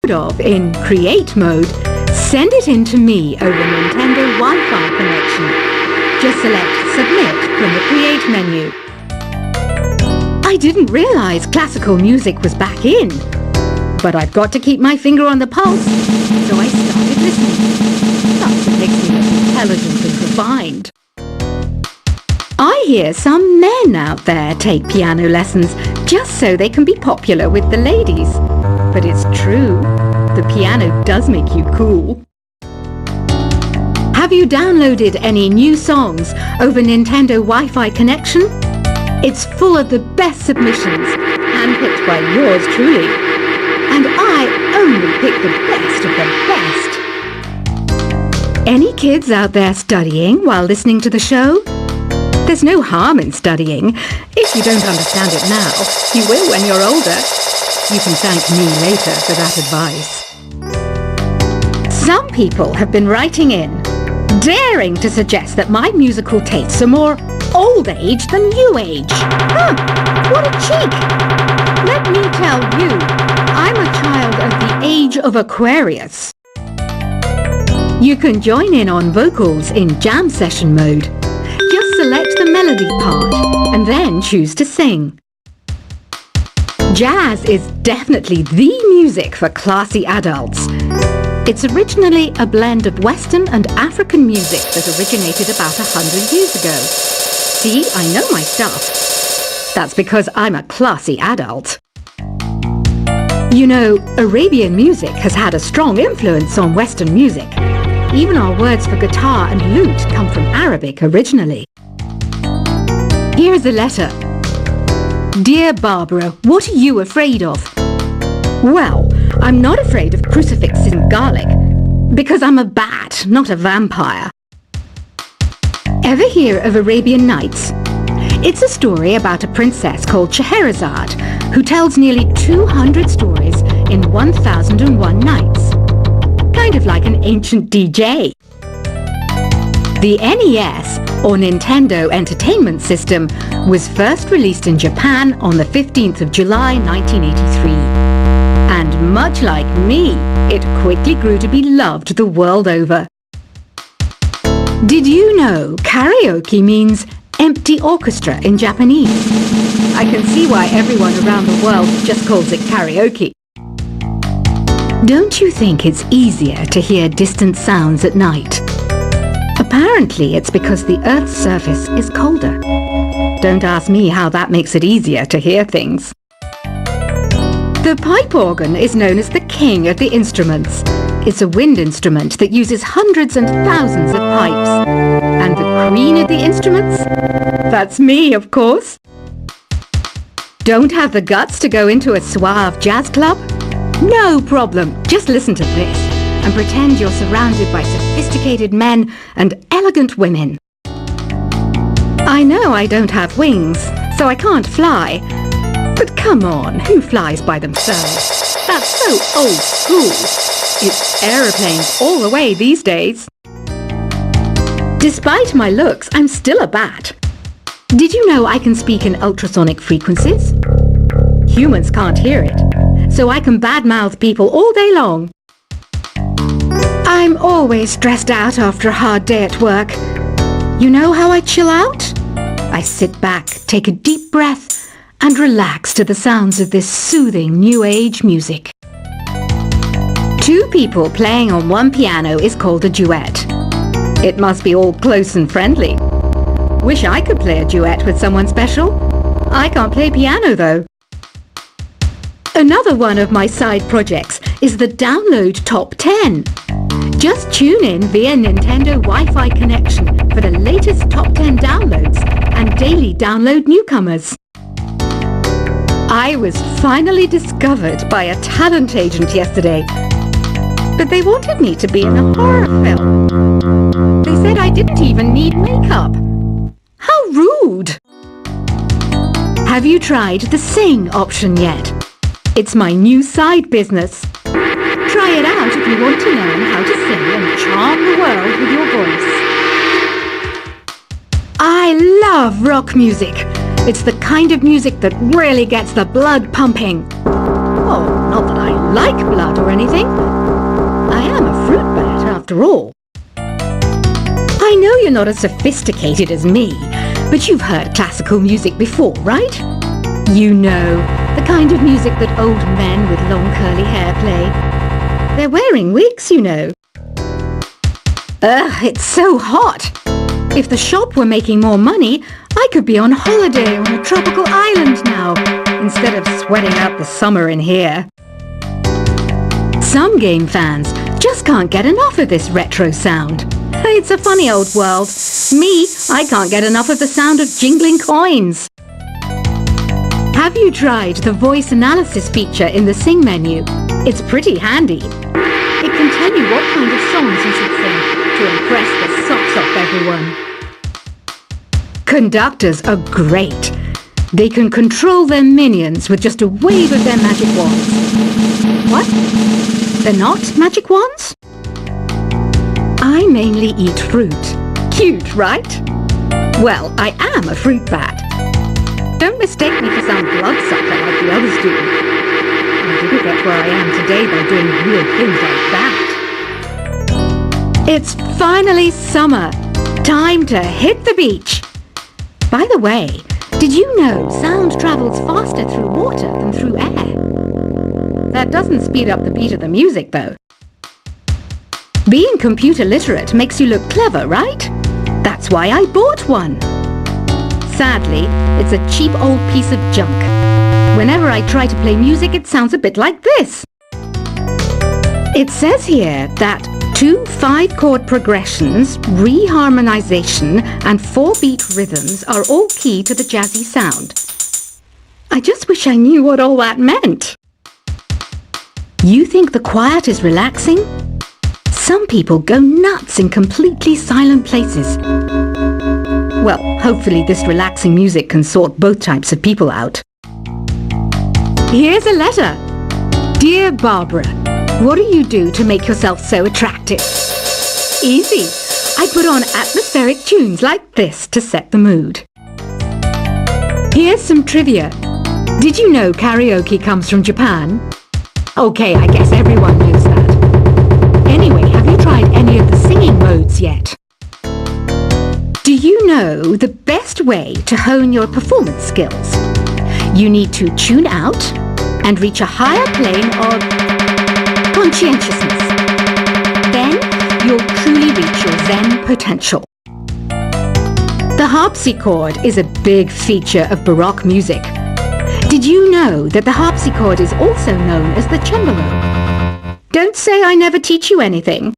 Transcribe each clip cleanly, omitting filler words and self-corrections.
proud of in create mode, send it in to me over Nintendo Wi-Fi connection. Just select Submit from the Create menu. I didn't realize classical music was back in, but I've got to keep my finger on the pulse, so I started listening. That's what makes me look intelligent and refined. I hear some men out there take piano lessons just so they can be popular with the ladies. But it's true, the piano does make you cool. Have you downloaded any new songs over Nintendo Wi-Fi connection? It's full of the best submissions, handpicked by yours truly. And I only pick the best of the best. Any kids out there studying while listening to the show? There's no harm in studying. If you don't understand it now, you will when you're older. You can thank me later for that advice. Some people have been writing in, daring to suggest that my musical tastes are more old age than new age. Huh, what a cheek! Let me tell you, I'm a child of the age of Aquarius. You can join in on vocals in jam session mode. Just select the melody part and then choose to sing. Jazz is definitely the music for classy adults. It's originally a blend of Western and African music that originated about 100 years ago. See, I know my stuff. That's because I'm a classy adult. You know, Arabian music has had a strong influence on Western music. Even our words for guitar and lute come from Arabic originally. Here's a letter. Dear Barbara, what are you afraid of? Well, I'm not afraid of crucifixes and garlic, because I'm a bat, not a vampire. Ever hear of Arabian Nights? It's a story about a princess called Scheherazade, who tells nearly 200 stories in 1001 nights. Kind of like an ancient DJ. The NES, or Nintendo Entertainment System, was first released in Japan on the 15th of July 1983. And much like me, it quickly grew to be loved the world over. Did you know karaoke means empty orchestra in Japanese? I can see why everyone around the world just calls it karaoke. Don't you think it's easier to hear distant sounds at night? Apparently it's because the Earth's surface is colder. Don't ask me how that makes it easier to hear things. The pipe organ is known as the king of the instruments. It's a wind instrument that uses hundreds and thousands of pipes. And the queen of the instruments? That's me, of course. Don't have the guts to go into a suave jazz club? No problem. Just listen to this and pretend you're surrounded by sophisticated men and elegant women. I know I don't have wings, so I can't fly. But come on, who flies by themselves? That's so old school. It's aeroplanes all the way these days. Despite my looks, I'm still a bat. Did you know I can speak in ultrasonic frequencies? Humans can't hear it, so I can badmouth people all day long. I'm always stressed out after a hard day at work. You know how I chill out? I sit back, take a deep breath, and relax to the sounds of this soothing new age music. Two people playing on one piano is called a duet. It must be all close and friendly. Wish I could play a duet with someone special. I can't play piano though. Another one of my side projects is the Download Top 10. Just tune in via Nintendo Wi-Fi connection for the latest Top 10 downloads and daily download newcomers. I was finally discovered by a talent agent yesterday, but they wanted me to be in a horror film. They said I didn't even need makeup. How rude! Have you tried the Sing option yet? It's my new side business. Try it out if you want to learn how to sing and charm the world with your voice. I love rock music. It's the kind of music that really gets the blood pumping. Oh, not that I like blood or anything. after all. I know you're not as sophisticated as me, but you've heard classical music before, right? You know, the kind of music that old men with long curly hair play. They're wearing wigs, you know. Ugh, it's so hot. If the shop were making more money, I could be on holiday on a tropical island now, instead of sweating out the summer in here. Some game fans just can't get enough of this retro sound. It's a funny old world. Me, I can't get enough of the sound of jingling coins. Have you tried the voice analysis feature in the Sing menu? It's pretty handy. It can tell you what kind of songs you should sing to impress the socks off everyone. Conductors are great. They can control their minions with just a wave of their magic wands. What? They're not magic wands? I mainly eat fruit. Cute, right? Well, I am a fruit bat. Don't mistake me for some bloodsucker like the others do. I didn't get where I am today by doing weird things like that. It's finally summer. Time to hit the beach. By the way, did you know sound travels faster through water than through air? That doesn't speed up the beat of the music, though. Being computer literate makes you look clever, right? That's why I bought one. Sadly, it's a cheap old piece of junk. Whenever I try to play music, it sounds a bit like this. It says here that 2 5-chord progressions, reharmonization, and 4-beat rhythms are all key to the jazzy sound. I just wish I knew what all that meant. You think the quiet is relaxing? Some people go nuts in completely silent places. Well, hopefully this relaxing music can sort both types of people out. Here's a letter. Dear Barbara, what do you do to make yourself so attractive? Easy. I put on atmospheric tunes like this to set the mood. Here's some trivia. Did you know karaoke comes from Japan? Okay, I guess everyone knows that. Anyway, have you tried any of the singing modes yet? Do you know the best way to hone your performance skills? You need to tune out and reach a higher plane of conscientiousness. Then you'll truly reach your Zen potential. The harpsichord is a big feature of Baroque music. Did you know that the harpsichord is also known as the cembalo? Don't say I never teach you anything.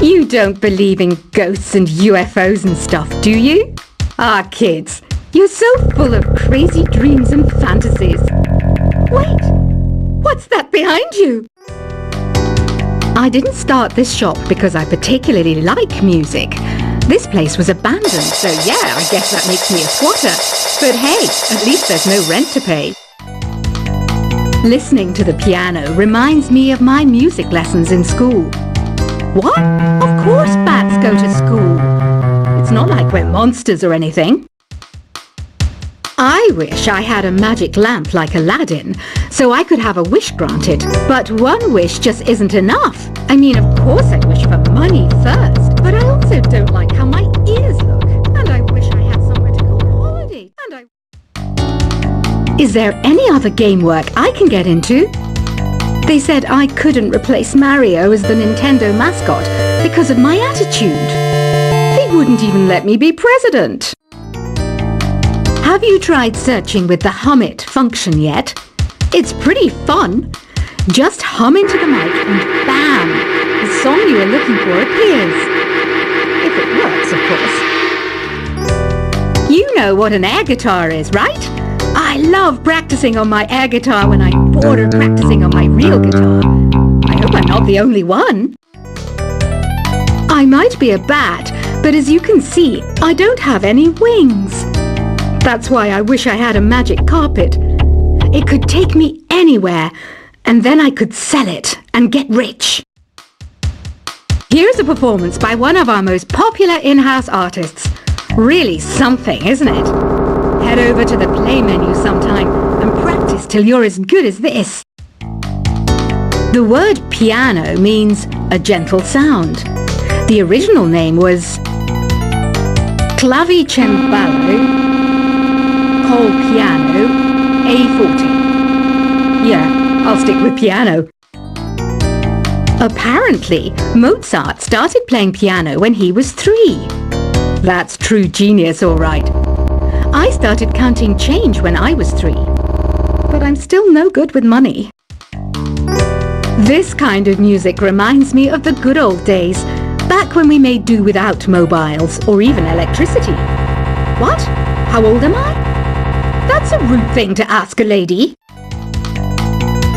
You don't believe in ghosts and UFOs and stuff, do you? Ah, kids, you're so full of crazy dreams and fantasies. Wait, what's that behind you? I didn't start this shop because I particularly like music. This place was abandoned, so yeah, I guess that makes me a squatter. But hey, at least there's no rent to pay. Listening to the piano reminds me of my music lessons in school. What? Of course bats go to school. It's not like we're monsters or anything. I wish I had a magic lamp like Aladdin, so I could have a wish granted. But one wish just isn't enough. I mean, of course I wish for money first, but I also don't like how my ears look. And I wish I had somewhere to go on holiday. Is there any other game work I can get into? They said I couldn't replace Mario as the Nintendo mascot because of my attitude. They wouldn't even let me be president. Have you tried searching with the hum it function yet? It's pretty fun. Just hum into the mic and bam! The song you are looking for appears. If it works, of course. You know what an air guitar is, right? I love practicing on my air guitar when I'm bored of practicing on my real guitar. I hope I'm not the only one. I might be a bat, but as you can see, I don't have any wings. That's why I wish I had a magic carpet. It could take me anywhere, and then I could sell it and get rich. Here's a performance by one of our most popular in-house artists. Really something, isn't it? Head over to the play menu sometime and practice till you're as good as this. The word piano means a gentle sound. The original name was clavicembalo col piano A40. Yeah, I'll stick with piano. Apparently, Mozart started playing piano when he was 3. That's true genius, all right. I started counting change when I was 3, but I'm still no good with money. This kind of music reminds me of the good old days, back when we made do without mobiles or even electricity. What? How old am I? That's a rude thing to ask a lady.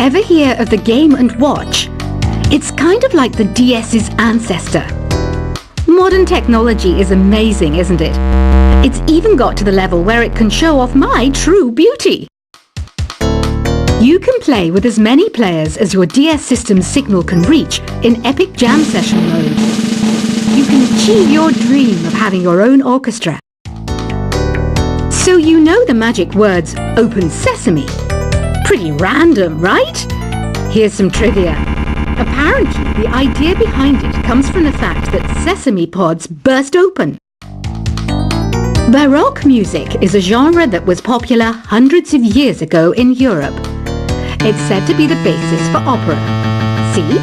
Ever hear of the Game & Watch? It's kind of like the DS's ancestor. Modern technology is amazing, isn't it? It's even got to the level where it can show off my true beauty. You can play with as many players as your DS system's signal can reach in epic jam session mode. You can achieve your dream of having your own orchestra. So you know the magic words "Open Sesame." Pretty random, right? Here's some trivia. Apparently, the idea behind it comes from the fact that sesame pods burst open. Baroque music is a genre that was popular hundreds of years ago in Europe. It's said to be the basis for opera. See?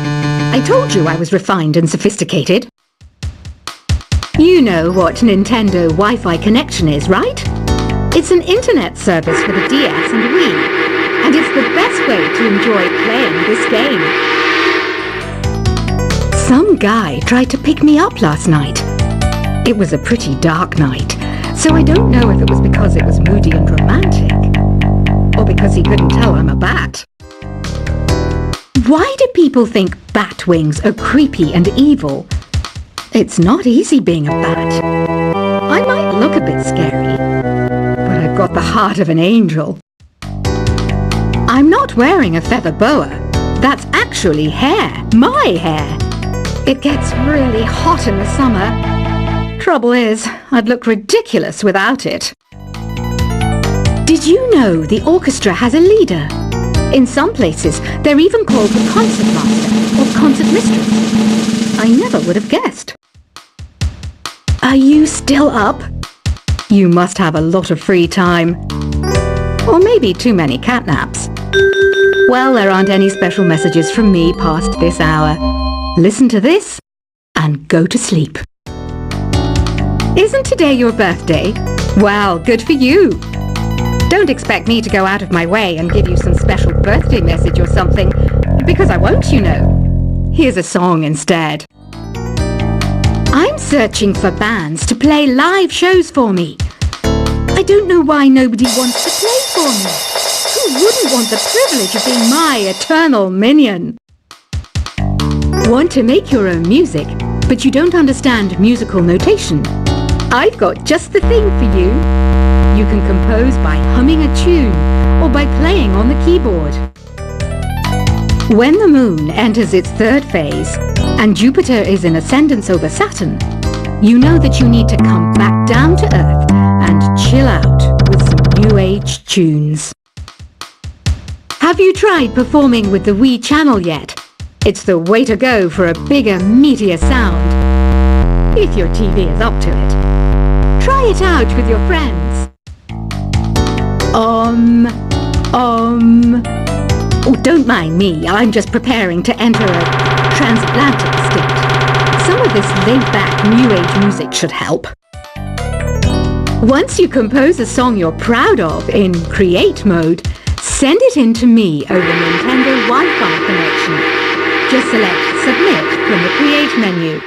I told you I was refined and sophisticated. You know what Nintendo Wi-Fi connection is, right? It's an internet service for the DS and Wii, and it's the best way to enjoy playing this game. Some guy tried to pick me up last night. It was a pretty dark night, so I don't know if it was because it was moody and romantic, or because he couldn't tell I'm a bat. Why do people think bat wings are creepy and evil? It's not easy being a bat. I might look a bit scary, but I've got the heart of an angel. I'm not wearing a feather boa. That's actually hair, my hair. It gets really hot in the summer. Trouble is, I'd look ridiculous without it. Did you know the orchestra has a leader? In some places, they're even called the concertmaster or concert mistress. I never would have guessed. Are you still up? You must have a lot of free time. Or maybe too many catnaps. Well, there aren't any special messages from me past this hour. Listen to this and go to sleep. Isn't today your birthday? Well, good for you. Don't expect me to go out of my way and give you some special birthday message or something, because I won't, you know. Here's a song instead. I'm searching for bands to play live shows for me. I don't know why nobody wants to play for me. Who wouldn't want the privilege of being my eternal minion? Want to make your own music, but you don't understand musical notation? I've got just the thing for you. You can compose by humming a tune or by playing on the keyboard. When the moon enters its 3rd phase and Jupiter is in ascendance over Saturn, you know that you need to come back down to Earth and chill out with some new age tunes. Have you tried performing with the Wii channel yet? It's the way to go for a bigger, meatier sound. If your TV is up to it. Try it out with your friends. Oh, don't mind me. I'm just preparing to enter a transatlantic state. Some of this laid-back, new-age music should help. Once you compose a song you're proud of in Create mode, send it in to me over Nintendo Wi-Fi connection. Just select Submit from the Create menu.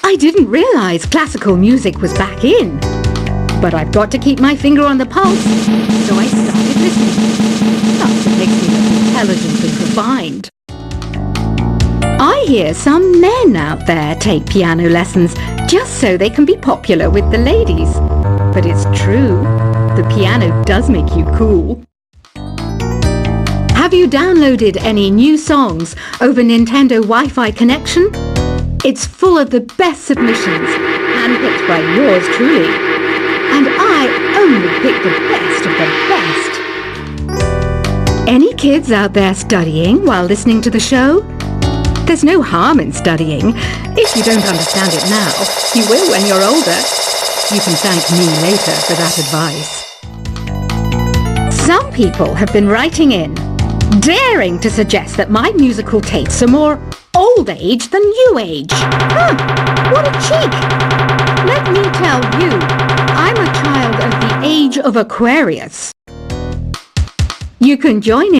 I didn't realize classical music was back in. But I've got to keep my finger on the pulse, so I started listening. That's what makes me look intelligent and refined. I hear some men out there take piano lessons just so they can be popular with the ladies. But it's true, the piano does make you cool. Have you downloaded any new songs over Nintendo Wi-Fi connection? It's full of the best submissions, handpicked by yours truly. And I only pick the best of the best. Any kids out there studying while listening to the show? There's no harm in studying. If you don't understand it now, you will when you're older. You can thank me later for that advice. Some people have been writing in, daring to suggest that my musical tastes are more old age than new age. What a cheek! Let me tell you, I'm a child of the age of Aquarius. You can join